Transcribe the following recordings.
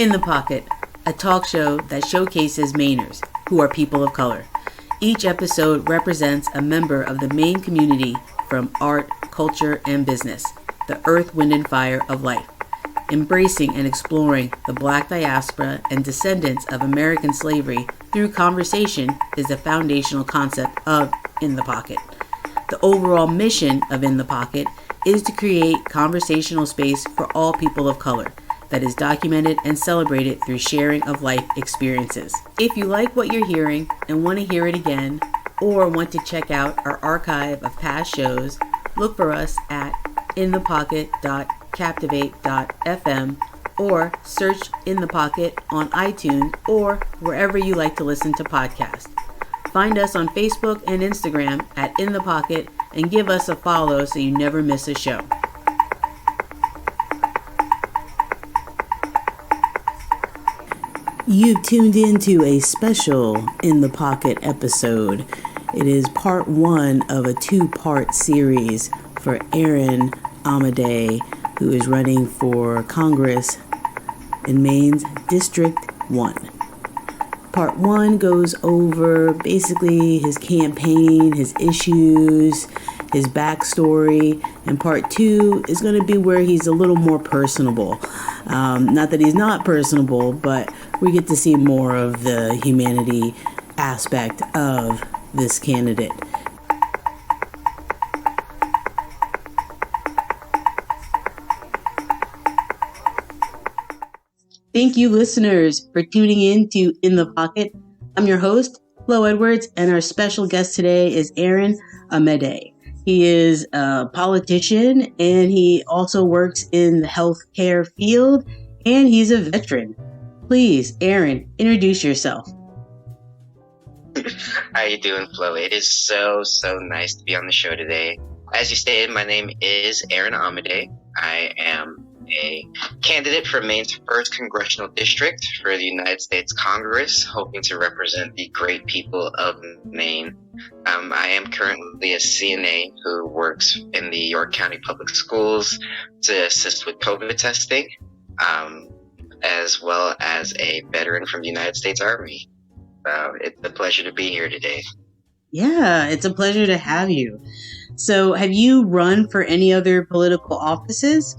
In the Pocket, a talk show that showcases Mainers who are people of color. Each episode represents a member of the Maine community from art, culture, and business, the earth, wind, and fire of life. Embracing and exploring the Black diaspora and descendants of American slavery through conversation is the foundational concept of In the Pocket. The overall mission of In the Pocket is to create conversational space for all people of color that is documented and celebrated through sharing of life experiences. If you like what you're hearing and want to hear it again, or want to check out our archive of past shows, look for us at inthepocket.captivate.fm or search In the Pocket on iTunes or wherever you like to listen to podcasts. Find us on Facebook and Instagram at In the Pocket and give us a follow so you never miss a show. You've tuned into a special In the Pocket episode. It is part one of a two-part series for Aaron Amadei, who is running for Congress in Maine's District 1. Part one goes over basically his campaign, his issues, his backstory, and part two is going to be where he's a little more personable. Not that he's not personable, but we get to see more of the humanity aspect of this candidate. Thank you, listeners, for tuning in to In the Pocket. I'm your host, Flo Edwards, and our special guest today is Aaron Amadei. He is a politician, and he also works in the healthcare field, and he's a veteran. Please, Aaron, introduce yourself. How you doing, Flo? It is so nice to be on the show today. As you stated, my name is Aaron Amadei. I am a candidate for Maine's 1st Congressional District for the United States Congress, hoping to represent the great people of Maine. I am currently a CNA who works in the York County Public Schools to assist with COVID testing, as well as a veteran from the United States Army. It's a pleasure to be here today. Yeah, it's a pleasure to have you. So, have you run for any other political offices?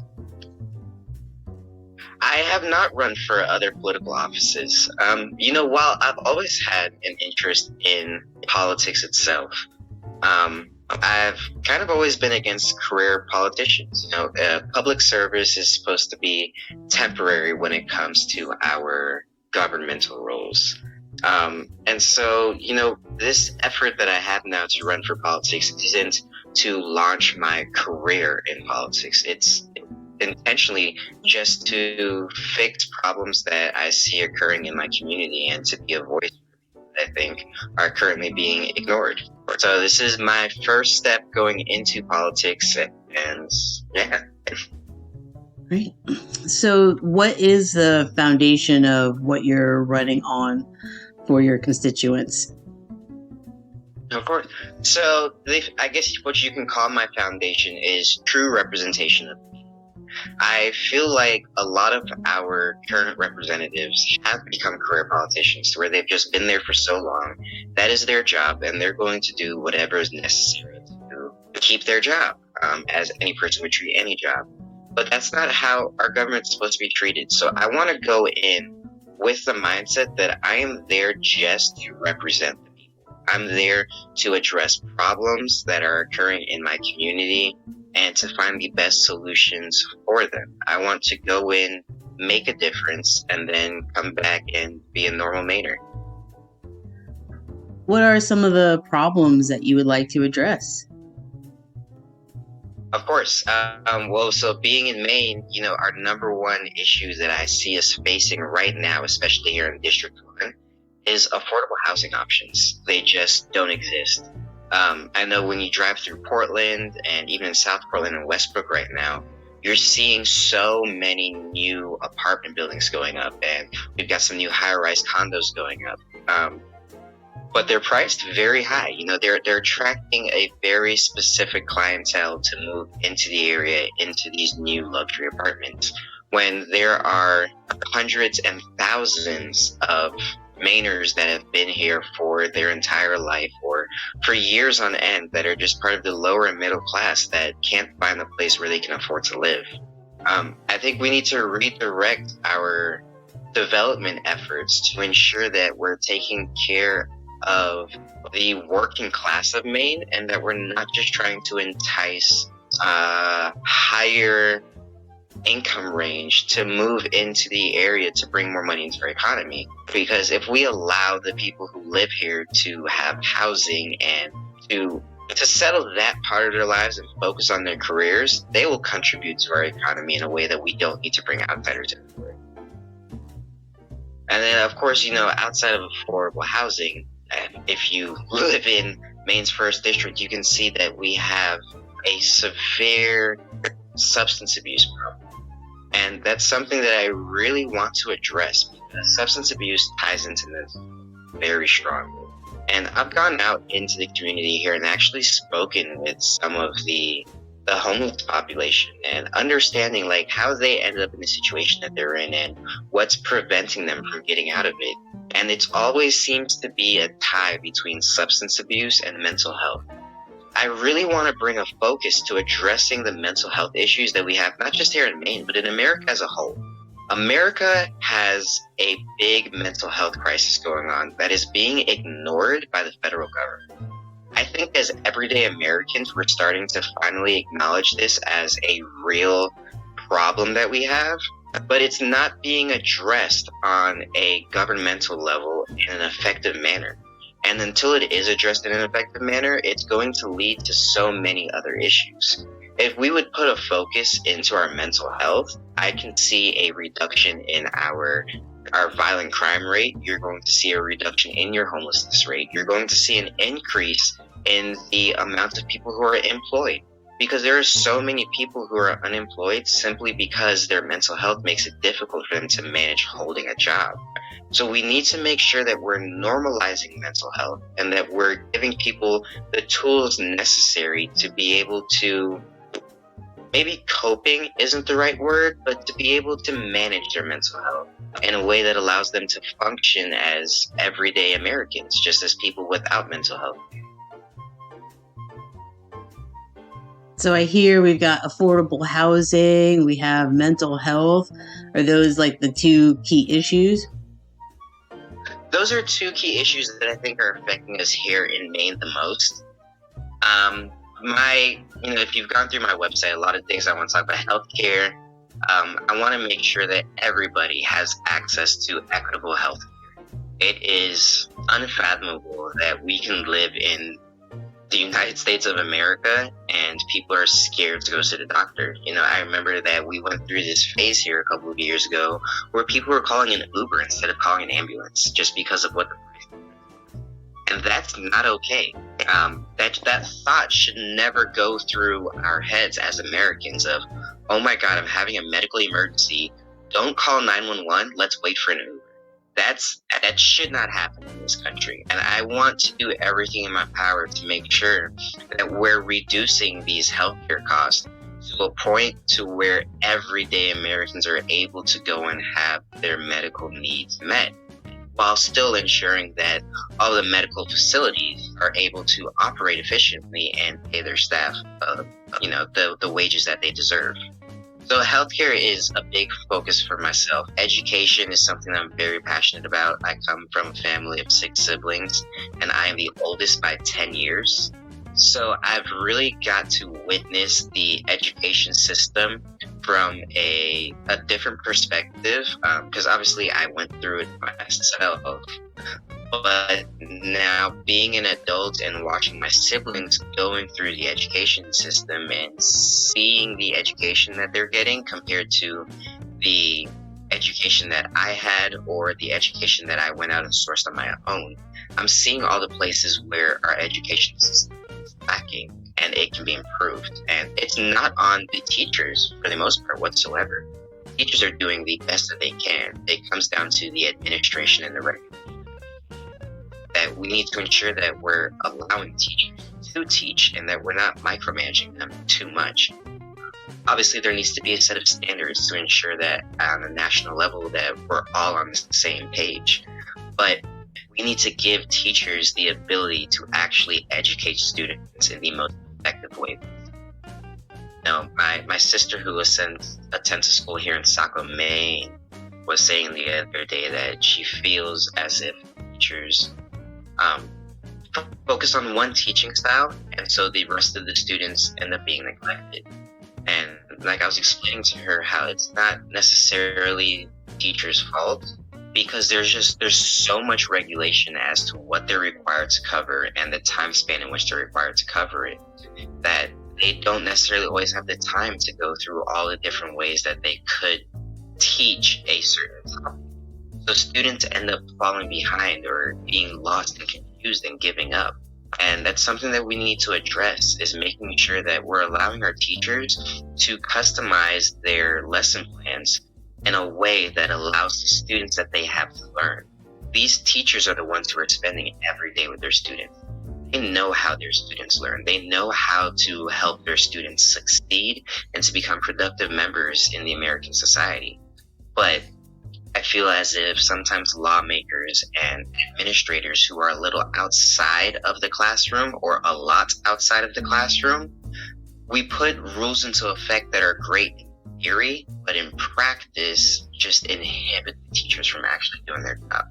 I have not run for other political offices. While I've always had an interest in politics itself, I've kind of always been against career politicians. Public service is supposed to be temporary when it comes to our governmental roles. And so, this effort that I have now to run for politics isn't to launch my career in politics. It's intentionally just to fix problems that I see occurring in my community and to be a voice that I think are currently being ignored. So this is my first step going into politics, and yeah. Right. So what is the foundation of what you're running on for your constituents? Of course. So I guess what you can call my foundation is true representation of me. I feel like a lot of our current representatives have become career politicians where they've just been there for so long. That is their job, and they're going to do whatever is necessary to keep their job, as any person would treat any job. But that's not how our government's supposed to be treated. So I want to go in with the mindset that I am there just to represent the people. I'm there to address problems that are occurring in my community and to find the best solutions for them. I want to go in, make a difference, and then come back and be a normal Mainer. What are some of the problems that you would like to address? Of course. So being in Maine, our number one issue that I see us facing right now, especially here in District 1, is affordable housing options. They just don't exist. I know when you drive through Portland and even in South Portland and Westbrook right now, you're seeing so many new apartment buildings going up, and we've got some new high-rise condos going up. But they're priced very high. They're attracting a very specific clientele to move into the area, into these new luxury apartments. when there are hundreds and thousands of Mainers that have been here for their entire life or for years on end that are just part of the lower and middle class that can't find a place where they can afford to live. I think we need to redirect our development efforts to ensure that we're taking care of the working class of Maine and that we're not just trying to entice higher income range to move into the area to bring more money into our economy. Because if we allow the people who live here to have housing and to settle that part of their lives and focus on their careers, they will contribute to our economy in a way that we don't need to bring outsiders in for it. And then, of course, outside of affordable housing, if you live in Maine's first district, you can see that we have a severe substance abuse problem. And that's something that I really want to address because substance abuse ties into this very strongly. And I've gone out into the community here and actually spoken with some of the homeless population and understanding like how they ended up in the situation that they're in and what's preventing them from getting out of it. And it always seems to be a tie between substance abuse and mental health. I really want to bring a focus to addressing the mental health issues that we have, not just here in Maine, but in America as a whole. America has a big mental health crisis going on that is being ignored by the federal government. I think as everyday Americans, we're starting to finally acknowledge this as a real problem that we have, but it's not being addressed on a governmental level in an effective manner. And until it is addressed in an effective manner, it's going to lead to so many other issues. If we would put a focus into our mental health, I can see a reduction in our violent crime rate. You're going to see a reduction in your homelessness rate. You're going to see an increase in the amount of people who are employed. Because there are so many people who are unemployed simply because their mental health makes it difficult for them to manage holding a job. So we need to make sure that we're normalizing mental health and that we're giving people the tools necessary to be able to, maybe coping isn't the right word, but to be able to manage their mental health in a way that allows them to function as everyday Americans, just as people without mental health. So I hear we've got affordable housing, we have mental health. Are those like the two key issues? Those are two key issues that I think are affecting us here in Maine the most. If you've gone through my website, a lot of things I want to talk about healthcare. I want to make sure that everybody has access to equitable healthcare. It is unfathomable that we can live in the United States of America and people are scared to go to the doctor. I remember that we went through this phase here a couple of years ago where people were calling an Uber instead of calling an ambulance just because of what the price is. And that's not okay. That thought should never go through our heads as Americans of, oh my God, I'm having a medical emergency. Don't call 911. Let's wait for an Uber. That should not happen in this country. And I want to do everything in my power to make sure that we're reducing these healthcare costs to a point to where everyday Americans are able to go and have their medical needs met, while still ensuring that all the medical facilities are able to operate efficiently and pay their staff, the wages that they deserve. So healthcare is a big focus for myself. Education is something I'm very passionate about. I come from a family of 6 siblings, and I am the oldest by 10 years. So I've really got to witness the education system from a different perspective, because obviously I went through it myself. But now being an adult and watching my siblings going through the education system and seeing the education that they're getting compared to the education that I had or the education that I went out and sourced on my own, I'm seeing all the places where our education system is lacking and it can be improved. And it's not on the teachers for the most part whatsoever. Teachers are doing the best that they can. It comes down to the administration and the regulation. That we need to ensure that we're allowing teachers to teach and that we're not micromanaging them too much. Obviously, there needs to be a set of standards to ensure that on a national level that we're all on the same page. But we need to give teachers the ability to actually educate students in the most effective way. My sister, who attends a school here in Saco, Maine, was saying the other day that she feels as if teachers focus on one teaching style, and so the rest of the students end up being neglected. And like I was explaining to her, how it's not necessarily teachers' fault, because there's so much regulation as to what they're required to cover and the time span in which they're required to cover it, that they don't necessarily always have the time to go through all the different ways that they could teach a certain topic. So students end up falling behind or being lost and confused and giving up. And that's something that we need to address, is making sure that we're allowing our teachers to customize their lesson plans in a way that allows the students that they have to learn. These teachers are the ones who are spending every day with their students. They know how their students learn. They know how to help their students succeed and to become productive members in the American society. But I feel as if sometimes lawmakers and administrators who are a little outside of the classroom, or a lot outside of the classroom, we put rules into effect that are great in theory, but in practice just inhibit the teachers from actually doing their job.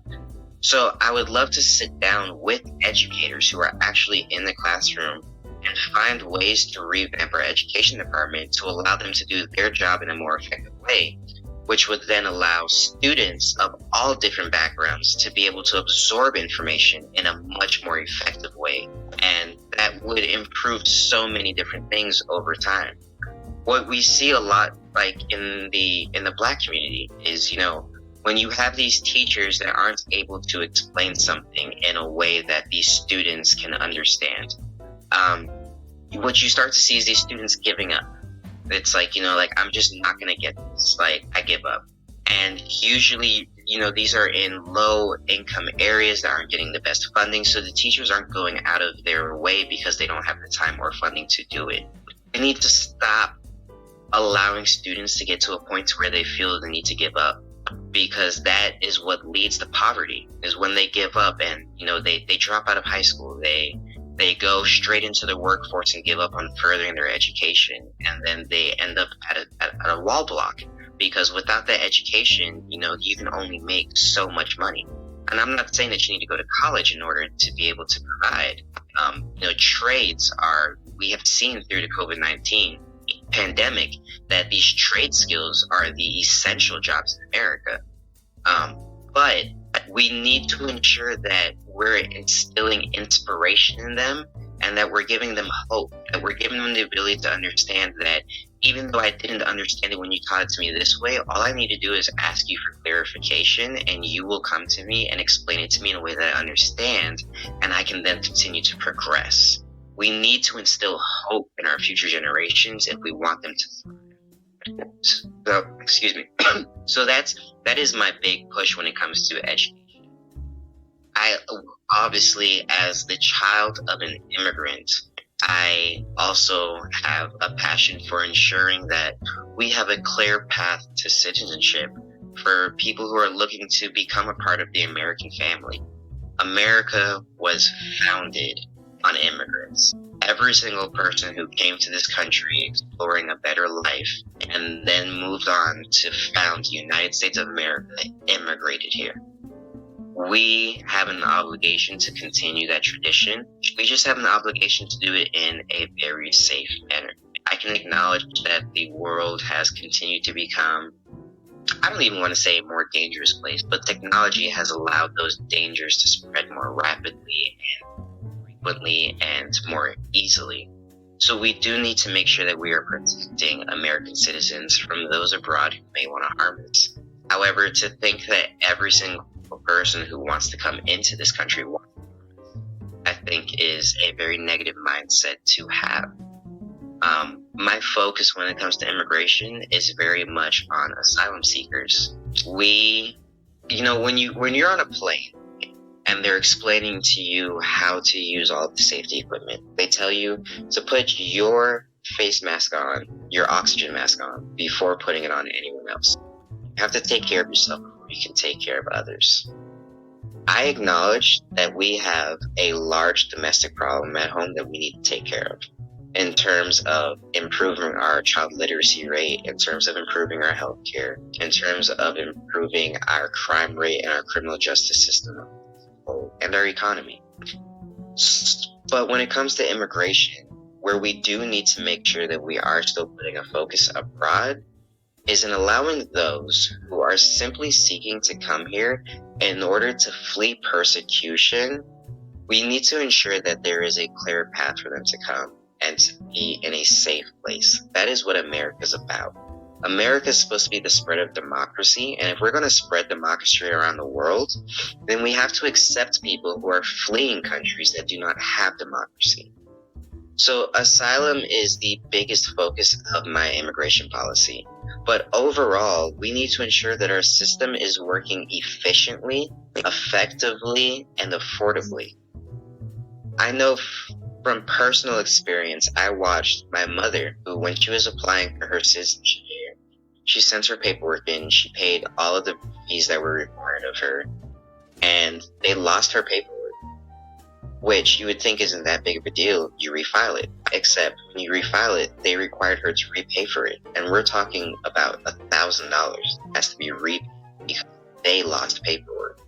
So I would love to sit down with educators who are actually in the classroom and find ways to revamp our education department to allow them to do their job in a more effective way, which would then allow students of all different backgrounds to be able to absorb information in a much more effective way. And that would improve so many different things over time. What we see a lot, like in the Black community, is, when you have these teachers that aren't able to explain something in a way that these students can understand, what you start to see is these students giving up. It's like, I'm just not going to get this. Like, I give up. And usually, these are in low income areas that aren't getting the best funding. So the teachers aren't going out of their way because they don't have the time or funding to do it. They need to stop allowing students to get to a point where they feel the need to give up, because that is what leads to poverty, is when they give up and, they drop out of high school. They go straight into the workforce and give up on furthering their education, and then they end up at a wall block, because without that education, you can only make so much money. And I'm not saying that you need to go to college in order to be able to provide. Trades we have seen through the COVID-19 pandemic that these trade skills are the essential jobs in America. But we need to ensure that we're instilling inspiration in them, and that we're giving them hope, that we're giving them the ability to understand that even though I didn't understand it when you taught it to me this way, all I need to do is ask you for clarification, and you will come to me and explain it to me in a way that I understand, and I can then continue to progress. We need to instill hope in our future generations if we want them to thrive. So that is my big push when it comes to education. I obviously, as the child of an immigrant, I also have a passion for ensuring that we have a clear path to citizenship for people who are looking to become a part of the American family. America was founded on immigrants. Every single person who came to this country exploring a better life and then moved on to found the United States of America immigrated here. We have an obligation to continue that tradition. We just have an obligation to do it in a very safe manner. I can acknowledge that the world has continued to become, I don't even want to say a more dangerous place, but technology has allowed those dangers to spread more rapidly and frequently and more easily. So we do need to make sure that we are protecting American citizens from those abroad who may want to harm us. However, to think that every single person who wants to come into this country, I think, is a very negative mindset to have. My focus when it comes to immigration is very much on asylum seekers. When you're on a plane and they're explaining to you how to use all the safety equipment, they tell you to put your face mask on, your oxygen mask on, before putting it on anyone else. You have to take care of yourself before you can take care of others. I acknowledge that we have a large domestic problem at home that we need to take care of in terms of improving our child literacy rate, in terms of improving our healthcare, in terms of improving our crime rate and our criminal justice system and our economy. But when it comes to immigration, where we do need to make sure that we are still putting a focus abroad is in allowing those who are simply seeking to come here in order to flee persecution. We need to ensure that there is a clear path for them to come and to be in a safe place. That is what America is about. America is supposed to be the spread of democracy, and if we're going to spread democracy around the world, then we have to accept people who are fleeing countries that do not have democracy. So asylum is the biggest focus of my immigration policy. But overall, we need to ensure that our system is working efficiently, effectively, and affordably. I know from personal experience, I watched my mother, who when she was applying for her citizenship here, she sent her paperwork in, she paid all of the fees that were required of her, and they lost her paperwork, which you would think isn't that big of a deal. You refile it. Except when you refile it, they required her to repay for it. And we're talking about $1,000 has to be repaid because they lost paperwork.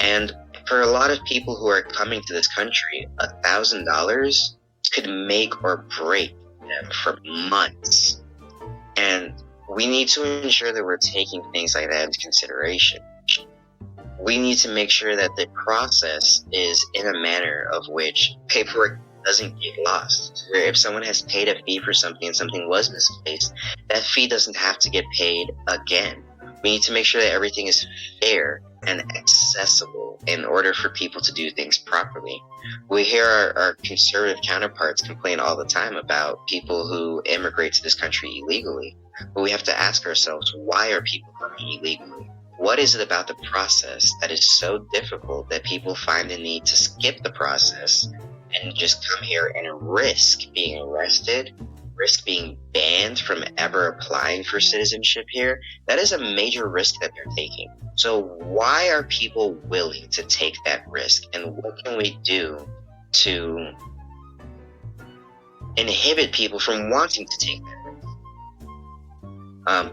And for a lot of people who are coming to this country, $1,000 could make or break them for months. And we need to ensure that we're taking things like that into consideration. We need to make sure that the process is in a manner of which paperwork doesn't get lost. Where if someone has paid a fee for something and something was misplaced, that fee doesn't have to get paid again. We need to make sure that everything is fair and accessible in order for people to do things properly. We hear our conservative counterparts complain all the time about people who immigrate to this country illegally. But we have to ask ourselves, why are people coming illegally? What is it about the process that is so difficult that people find the need to skip the process and just come here and risk being arrested, risk being banned from ever applying for citizenship here? That is a major risk that they're taking. So why are people willing to take that risk? And what can we do to inhibit people from wanting to take that risk?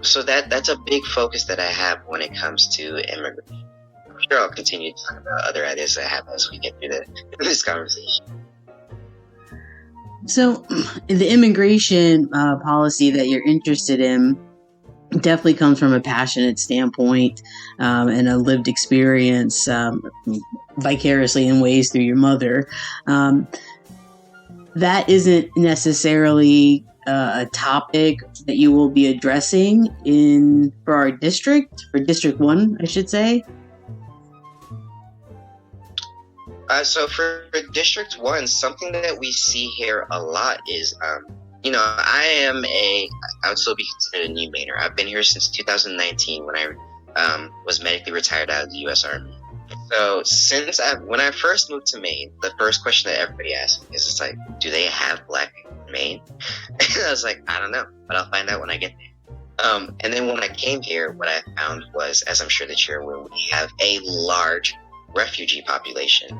So that's a big focus that I have when it comes to immigration. I'm sure I'll continue to talk about other ideas I have as we get through this conversation. So the immigration policy that you're interested in definitely comes from a passionate standpoint and a lived experience vicariously in ways through your mother. That isn't necessarily a topic that you will be addressing for our district, for District 1, I should say. So for District 1, something that we see here a lot is, I would still be considered a new Mainer. I've been here since 2019 when I was medically retired out of the U.S. Army. So when I first moved to Maine, the first question that everybody asks me is just like, do they have black people in Maine? And I was like, I don't know, but I'll find out when I get there. And then when I came here, what I found was, as I'm sure that you're aware, we have a large refugee population.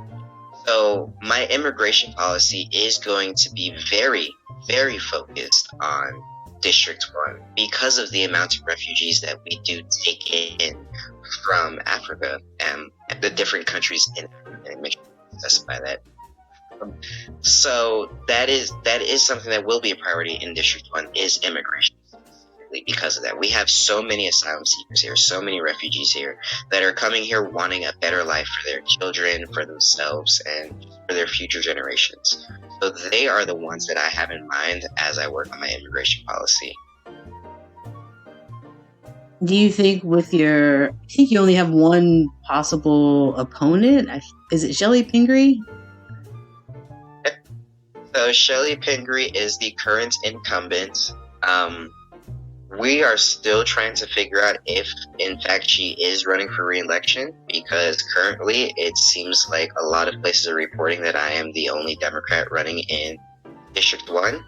So my immigration policy is going to be very, very focused on District 1 because of the amount of refugees that we do take in from Africa and the different countries in Africa, and make sure to specify that. So that is something that will be a priority in District 1 is immigration. Because of that, we have so many asylum seekers here, so many refugees here that are coming here wanting a better life for their children, for themselves, and for their future generations. So they are the ones that I have in mind as I work on my immigration policy. Do you think I think you only have one possible opponent? Is it Shelley Pingree? So Shelley Pingree is the current incumbent. We are still trying to figure out if, in fact, she is running for re-election, because currently it seems like a lot of places are reporting that I am the only Democrat running in District 1.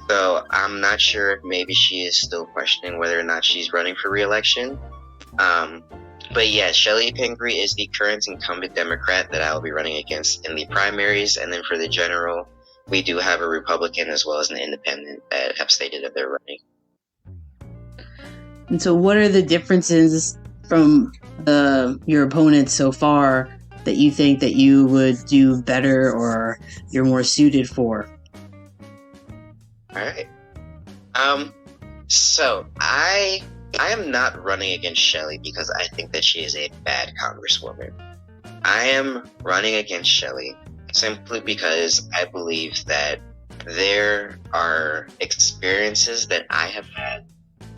So I'm not sure if maybe she is still questioning whether or not she's running for re-election. But yeah, Shelley Pingree is the current incumbent Democrat that I will be running against in the primaries. And then for the general, we do have a Republican as well as an independent that have stated that they're running. And so what are the differences from your opponents so far that you think that you would do better or you're more suited for? All right. So I am not running against Shelley because I think that she is a bad congresswoman. I am running against Shelley simply because I believe that there are experiences that I have had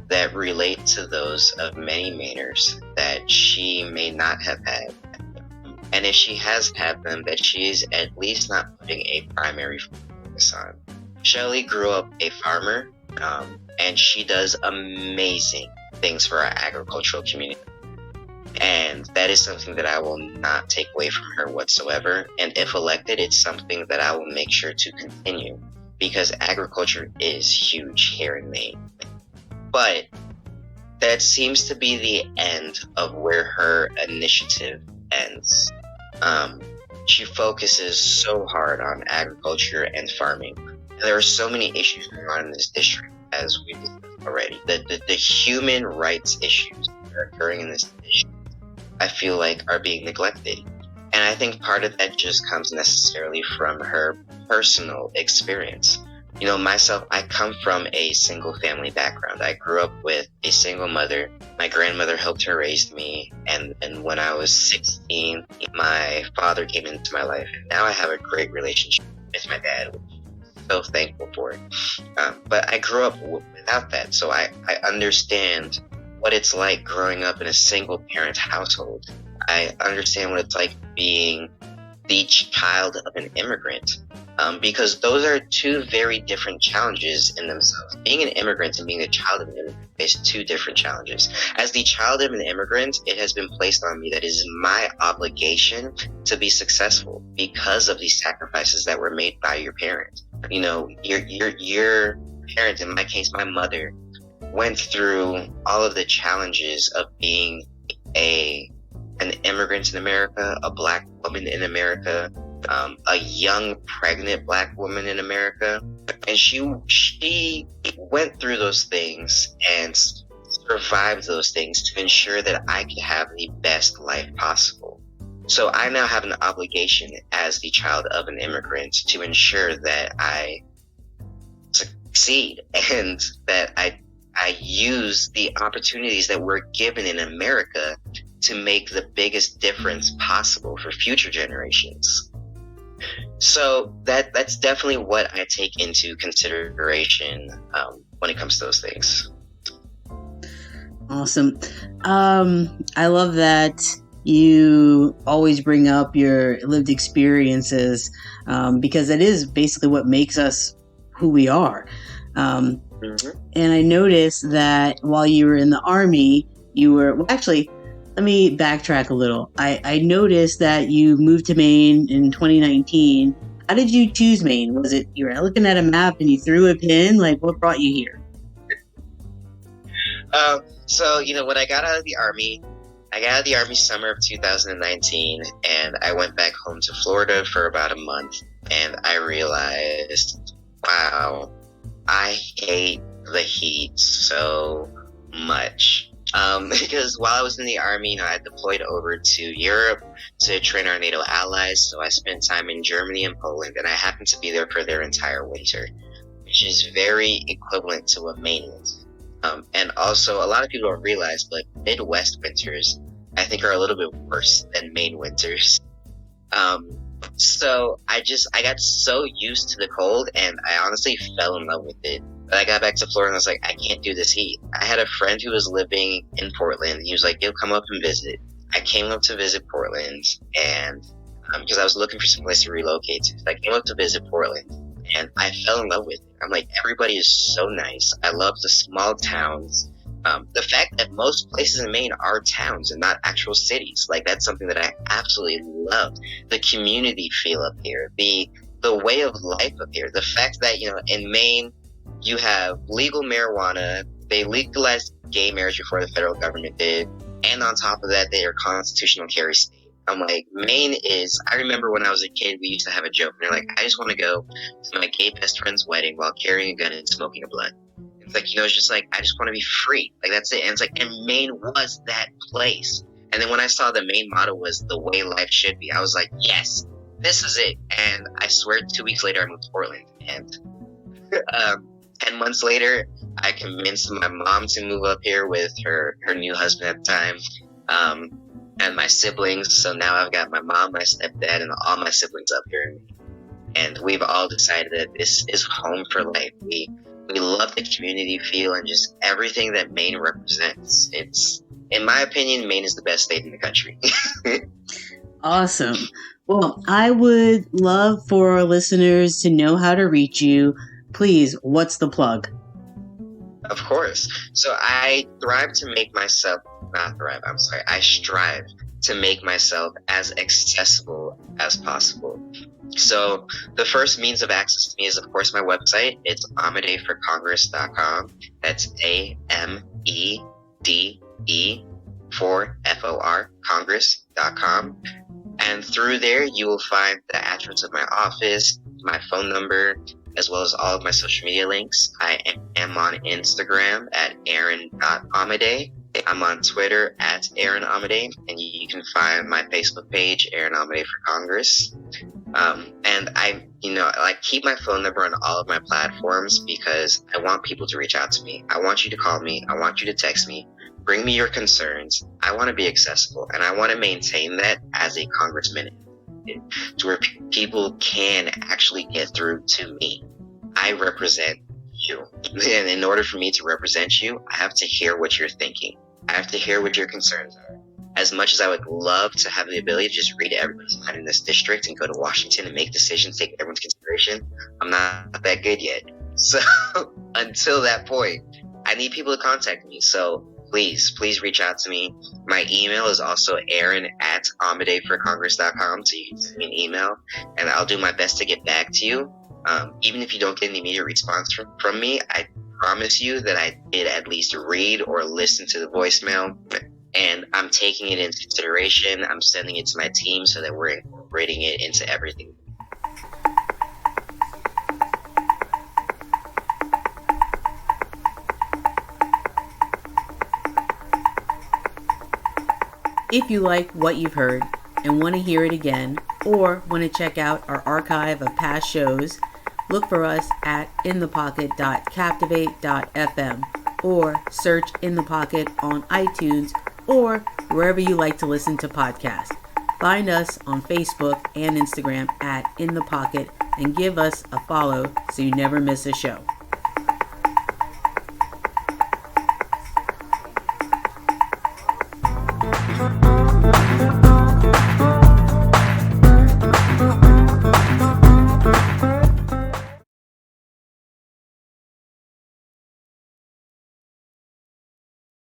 that relate to those of many Mainers that she may not have had. And if she has had them, that she is at least not putting a primary focus on. Shelley grew up a farmer, and she does amazing things for our agricultural community. And that is something that I will not take away from her whatsoever. And if elected, it's something that I will make sure to continue because agriculture is huge here in Maine. But that seems to be the end of where her initiative ends. She focuses so hard on agriculture and farming. There are so many issues going on in this district, as we've discussed already. The human rights issues that are occurring in this district, I feel like, are being neglected. And I think part of that just comes necessarily from her personal experience. You know, myself, I come from a single family background. I grew up with a single mother. My grandmother helped her raise me. And when I was 16, my father came into my life. And now I have a great relationship with my dad, which I'm so thankful for it. But I grew up without that. So I understand what it's like growing up in a single parent household. I understand what it's like being the child of an immigrant. Because those are two very different challenges in themselves. Being an immigrant and being a child of an immigrant is two different challenges. As the child of an immigrant, it has been placed on me that it is my obligation to be successful because of the sacrifices that were made by your parent. You know, your parent, in my case, my mother, went through all of the challenges of being an immigrant in America, a Black woman in America, a young pregnant Black woman in America, and she went through those things and survived those things to ensure that I could have the best life possible. So I now have an obligation as the child of an immigrant to ensure that I succeed and that I use the opportunities that we're given in America to make the biggest difference possible for future generations. So that's definitely what I take into consideration when it comes to those things. Awesome. I love that you always bring up your lived experiences because it is basically what makes us who we are. And I noticed that while you were in the Army, you were, well, actually, let me backtrack a little. I noticed that you moved to Maine in 2019. How did you choose Maine? Was it you were looking at a map and you threw a pin? Like, what brought you here? So, you know, when I got out of the Army summer of 2019, and I went back home to Florida for about a month, and I realized, wow, I hate the heat so much. Because while I was in the Army, you know, I deployed over to Europe to train our NATO allies. So I spent time in Germany and Poland, and I happened to be there for their entire winter, which is very equivalent to what Maine is. And also, a lot of people don't realize, but Midwest winters, I think, are a little bit worse than Maine winters. So I got so used to the cold, and I honestly fell in love with it. But I got back to Florida and I was like, I can't do this heat. I had a friend who was living in Portland. He was like, yo, come up and visit. I came up to visit Portland, and because I was looking for some place to relocate to. So I came up to visit Portland, and I fell in love with it. I'm like, everybody is so nice. I love the small towns. The fact that most places in Maine are towns and not actual cities, like, that's something that I absolutely love. The community feel up here, the way of life up here. The fact that, you know, in Maine, you have legal marijuana. They legalized gay marriage before the federal government did. And on top of that, they are constitutional carry state. I'm like, Maine is, I remember when I was a kid, we used to have a joke. And they're like, I just want to go to my gay best friend's wedding while carrying a gun and smoking a blunt. It's like, it's just like, I just want to be free. Like, that's it. And it's like, and Maine was that place. And then when I saw the Maine motto was the way life should be, I was like, yes, this is it. And I swear 2 weeks later, I moved to Portland. And 10 months later, I convinced my mom to move up here with her new husband at the time, and my siblings. So now I've got my mom, my stepdad, and all my siblings up here. And we've all decided that this is home for life. We love the community feel and just everything that Maine represents. It's, in my opinion, Maine is the best state in the country. Awesome. Well, I would love for our listeners to know how to reach you. Please, what's the plug? Of course. So I strive to make myself as accessible as possible. So the first means of access to me is, of course, my website. It's amedeforcongress.com. That's AMEDE4FOR Congress.com. And through there, you will find the address of my office, my phone number, as well as all of my social media links. I am on Instagram at Aaron.Amade. I'm on Twitter at Aaron Amade, and you can find my Facebook page, Aaron Amade for Congress. And I keep my phone number on all of my platforms because I want people to reach out to me. I want you to call me. I want you to text me. Bring me your concerns. I want to be accessible, and I want to maintain that as a congressman to where people can actually get through to me. I represent you. And in order for me to represent you, I have to hear what you're thinking. I have to hear what your concerns are. As much as I would love to have the ability to just read everybody's mind in this district and go to Washington and make decisions, take everyone's consideration, I'm not that good yet. So until that point, I need people to contact me. So please reach out to me. My email is also aaron@amedeforcongress.com, so you can send me an email, and I'll do my best to get back to you. Even if you don't get an immediate response from me, I promise you that I did at least read or listen to the voicemail, and I'm taking it into consideration. I'm sending it to my team so that we're incorporating it into everything. If you like what you've heard and want to hear it again, or want to check out our archive of past shows, look for us at inthepocket.captivate.fm or search In the Pocket on iTunes or wherever you like to listen to podcasts. Find us on Facebook and Instagram at In the Pocket and give us a follow so you never miss a show.